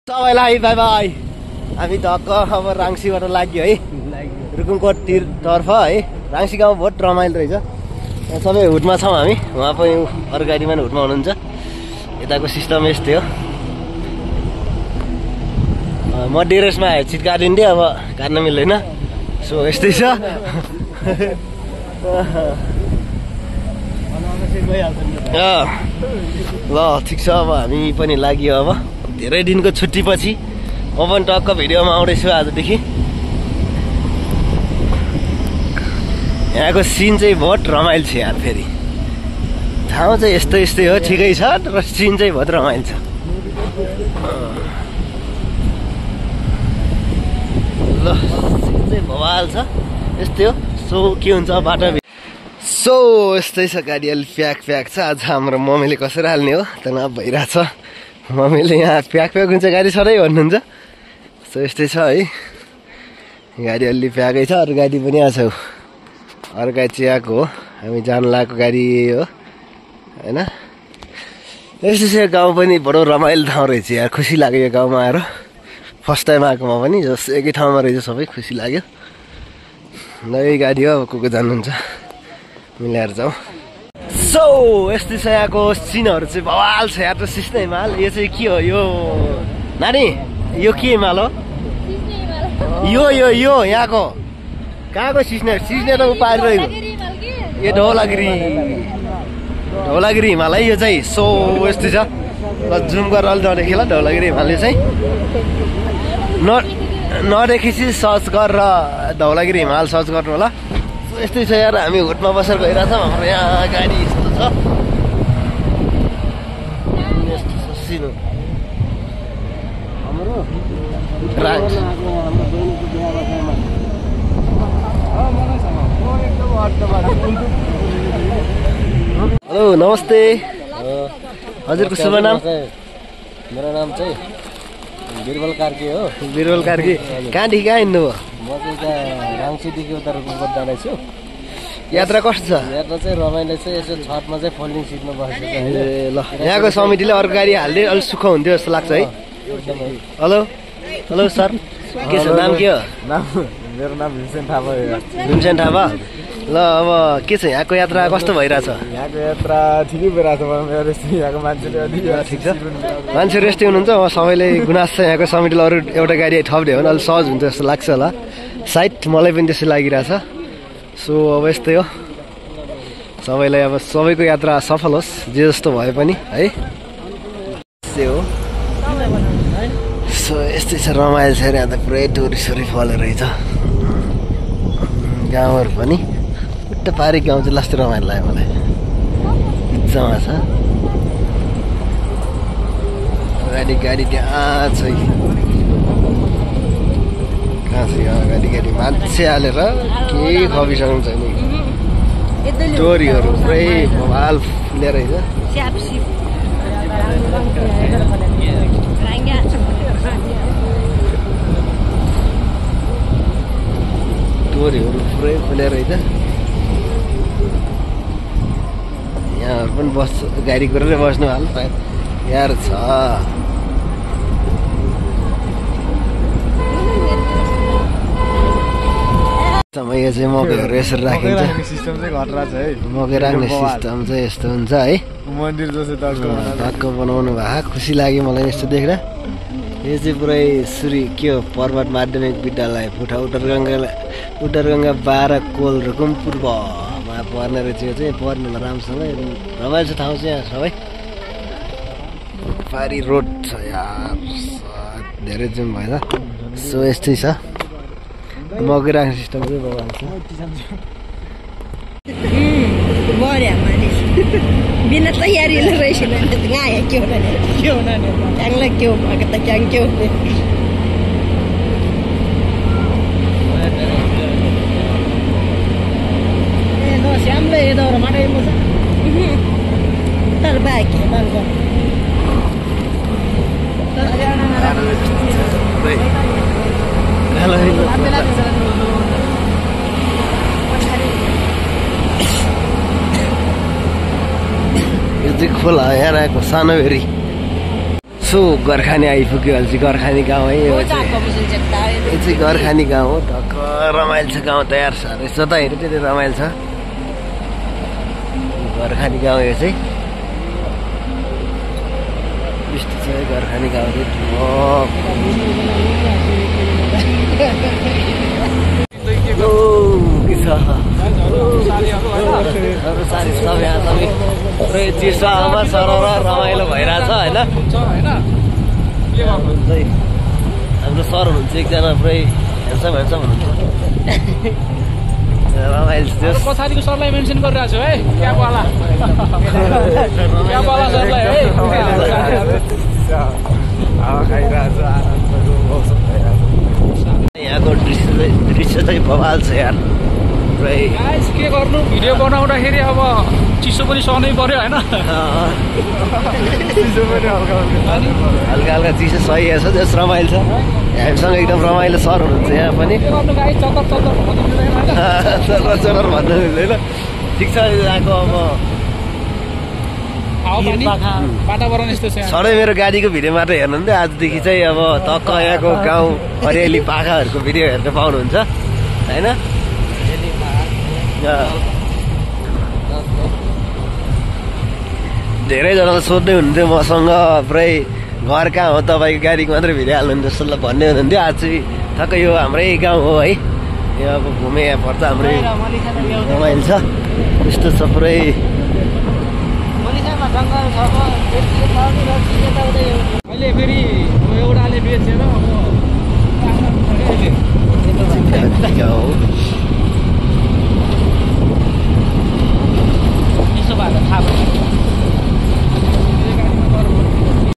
सबैलाई by by. हामी धक्क अब राङ्सीबाट लाग्यो है, रुकुमकोट तर्फ है। राङ्सी गाउँ बहुत रमाइलो रहेछ। सबै हुटमा छौँ हामी, उहाँ पनि अरू गाडीमा पनि हुटमा हुनुहुन्छ। यताको सिस्टम यस्तै हो। म डेरेसमा आयो, छिट काटिन्थेँ, अब काट्न मिल्दैन। सो यस्तै छ। ल ठिक छ, अब हामी पनि लाग्यो। अब धेरै दिनको छुट्टी पछि म पनि टक्क भिडियोमा आउँदैछु आजदेखि। यहाँको सिन चाहिँ बहुत रमाइलो छ यार। फेरि ठाउँ चाहिँ यस्तै यस्तै हो, ठिकै छ, तर सिन चाहिँ बहुत रमाइलो छ। ल सिन चाहिँ भवाल छ, यस्तै हो। सो के हुन्छ बाटो। सो यस्तै छ, गाडी अलिक प्याक छ। आज हाम्रो मम्मीले कसरी हाल्ने हो तनाव भइरहेछ। मम्मीले यहाँ प्याक हुन्छ गाडी सधैँ भन्नुहुन्छ। सो यस्तै छ है, गाडी अलि प्याकै छ। अरू गाडी पनि आएको छ, अरू गाडी चाहिँ आएको हो। हामी जानु लागेको गाडी हो होइन। यस्तै छ, गाउँ पनि बडो रमाइलो ठाउँ रहेछ यार। खुसी लाग्यो यो गाउँमा आएर, फर्स्ट टाइम आएकोमा पनि। जस एकै ठाउँमा रहेछ सबै, खुसी लाग्यो। नयाँ गाडी हो, अब को जानुहुन्छ मिलाएर जाउँ। सो यस्तै छ, यहाँको सिनहरू चाहिँ बवाल छ यार। त सिस्नै माल यो चाहिँ के हो यो नानी? यो के माल हो? यो यो यो यहाँको कहाँको सिस्ने? सिस्ने त पारिरहेको यो ढौलागिरी हिमाल है यो चाहिँ। सो यस्तै छ। ल जुम गरेर अलिक नदेखि ल, ढौलागिरी हिमाल यो चाहिँ नदेखिपछि सर्च गरेर धौलागिरी हिमाल सर्च गर्नु होला। यस्तै छ यार, हामी हुटमा बसेर गइरहेछौँ। हाम्रो यहाँ गाडी यस्तो छ, यस्तो छ सिनो हाम्रो। हेलो नमस्ते, हजुरको शुभ नाम? मेरो नाम चाहिँ बिरबल कार्की हो। बिरबल कार्की, कहाँदेखि कहाँ हिँड्नुभयो? म चाहिँ राङ्सीदेखि उता रुकुमकोट जाँदैछु। यात्रा कस्तो छ? यात्रा चाहिँ रमाइलो छ। यसो छतमा चाहिँ फोल्डिङ सिटमा बसेको छ। ए ल, यहाँको समितिले अर्को गाडी हाल्दै अलिक सुख हुन्थ्यो जस्तो लाग्छ है। हेलो हेलो सर, के छ? नाम के हो? मेरो नाम भीमसेन थापा हो। भीमसेन थापा। ल अब के छ यहाँको यात्रा कस्तो भइरहेछ? यहाँको यात्रा ठिकै भइरहेछ। यहाँको मान्छेले ठिक छ, मान्छे रेस्टी हुनुहुन्छ। अब सबैले गुनास छ यहाँको समितिले अरू एउटा गाडी थपिदियो भने अलिक सहज हुन्छ जस्तो लाग्छ होला सायद। मलाई पनि त्यसै लागिरहेछ। सो अब यस्तै हो, सबैलाई अब सबैको यात्रा सफल होस्, जे जस्तो भए पनि है। यस्तै हो। सो यस्तै छ, रमाइलो छ यहाँ त। पुरै टुरिस्टहरू फलेर रहेछ। गाउँहरू पनि उट्टा पारी गाउँ चाहिँ लास्ट रमाइलो लाग्यो मलाई। इच्छामा छ गाडी त्यहाँ छ। कहाँ छ गाडी मान्छे हालेर केही खपिसक्नु छैन। डोरीहरू पुरै भवाल फुलेर रहेछ। डोरीहरू पुरै फुलेर रहेछ। यहाँहरू पनि बस्छ, गाडी गरेर बस्नु हाल यार छ। यो चाहिँ मकैहरू यसरी राखिन्छ। सिस्टम चाहिँ घटरा छ है। मकै राख्ने सिस्टम चाहिँ यस्तो हुन्छ है। मन्दिर जस्तो धक्क बनाउनु भएको खुसी लाग्यो मलाई यस्तो देख्दा। यो चाहिँ पुरै श्री के हो पर्वत माध्यमिक विद्यालय फुटा उत्तरगङ्गा 12 कोल रुकुम पूर्वमा पर्ने रहेछ। यो चाहिँ पर्नेमा राम्रोसँग रमाइलो छ ठाउँ चाहिँ यहाँ सबै। पारी रोड छ यार, धेरै जुम भएन। सो यस्तै छ, मकै राख्ने सिस्टम चाहिँ बगान छ। बिना तयारीला रहेছিল गाया क्यों ना चांगला क्यों आता चांग क्यों no श्यामले यदोर माडे मो तर बाइक मानको यो चाहिँ खोला यहाँ आएको सानो भेरी। सो गोर्खानी आइपुग्यो अहिले चाहिँ गोर्खानी गाउँ है यो चाहिँ गोर्खानी गाउँ हो टक्क रमाइलो छ गाउँ तयार छ रहेछ त हेर्नु त्यति रमाइलो छ गोर्खानी गाउँ यो चाहिँ यस्तो छ गोर्खानी गाउँ चाहिँ के छ सारी सब यहाँ सबै पुरै चिसो हावामा सरर रमाइलो भइरहेछ होइन हाम्रो सर हुनुहुन्छ एकजना पुरै ह्यान्डसम हुनुहुन्छ रमाइलो छ पछाडिको सरलाई मेन्सन गरिरहेको छु है क्याबवाला सरलाई है यहाँको दृश्य चाहिँ बवाल छ यार पुरै के गर्नु भिडियो बनाउँदाखेरि अब चिसो पनि सहनै पर्यो होइन हल्का हल्का चिसो सहिएको छ जस रमाइलो छ हामीसँग एकदम रमाइलो सर हुनुहुन्छ यहाँ पनि चटर भन्नु मिल्दैन ठिक छ यहाँको अब वातावरण यस्तो छ सधैँ मेरो गाडीको भिडियो मात्र हेर्नुहुन्थ्यो आजदेखि चाहिँ अब टक्क यहाँको गाउँ हरियाली पाखाहरूको भिडियो हेर्न पाउनुहुन्छ होइन धेरैजनाले सोध्दै हुनुहुन्थ्यो मसँग पुरै घर कहाँ हो तपाईँको गाडीको मात्रै भिडियो हाल्नुहुन्छ जस्तो भन्दै हुनुहुन्थ्यो आज चाहिँ ठक्कै यो हाम्रै गाउँ हो है यो अब घुमे यहाँ पर्छ हाम्रै रमाइलो छ यस्तो छ पुरै अहिले फेरि एउटाले बेचेर त्यसो भएर थाहा भयो